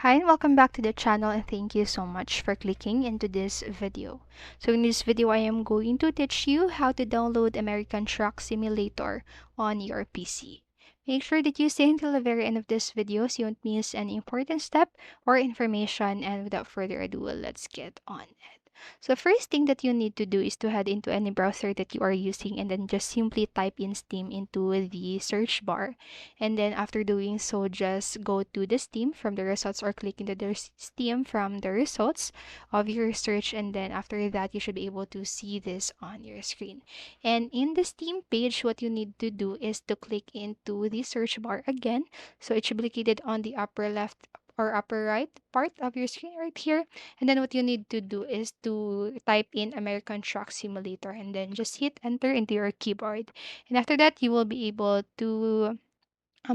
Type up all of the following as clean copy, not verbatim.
Hi and welcome back to the channel, and thank you so much for clicking into this video. So in this video, I am going to teach you how to download American Truck Simulator on your PC. Make sure that you stay until the very end of this video so you won't miss any important step or information, and without further ado, let's get on it. So first thing that you need to do is to head into any browser that you are using and then just simply type in Steam into the search bar. And then after doing so, just go to the Steam from the results or click into the Steam from the results of your search. And then after that, you should be able to see this on your screen. And in the Steam page, what you need to do is to click into the search bar again. So it should be located on the upper left or upper right part of your screen right here. And then what you need to do is to type in American Truck Simulator and then just hit enter into your keyboard. And after that, you will be able to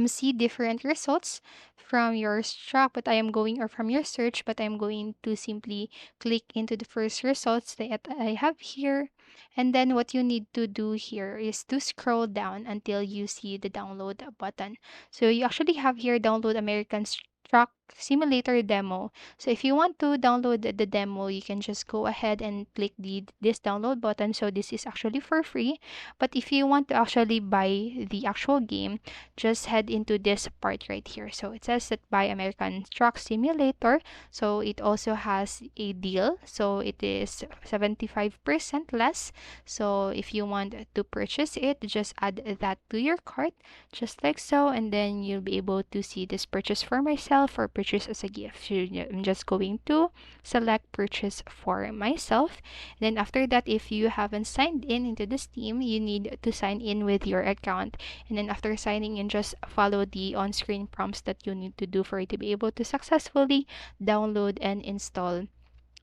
see different results from your struck but I am going or from your search, but I'm going to simply click into the first results that I have here. And then what you need to do here is to scroll down until you see the download button. So you actually have here download American Truck Simulator demo. So if you want to download the demo, you can just go ahead and click this download button. So this is actually for free, but if you want to actually buy the actual game, just head into this part right here. So it says that buy American Truck Simulator. So it also has a deal. So it is 75% less. So if you want to purchase it, just add that to your cart, just like so. And then you'll be able to see this purchase for myself or purchase as a gift. So I'm just going to select purchase for myself. Then after that, if you haven't signed in into the Steam, you need to sign in with your account. And then after signing in, just follow the on-screen prompts that you need to do for you to be able to successfully download and install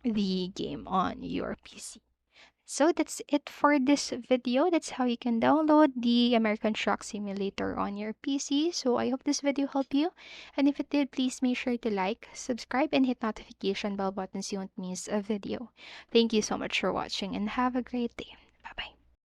the game on your PC. So that's it for this video. That's how you can download the American Truck Simulator on your PC. So I hope this video helped you. And if it did, please make sure to like, subscribe, and hit notification bell button so you won't miss a video. Thank you so much for watching and have a great day.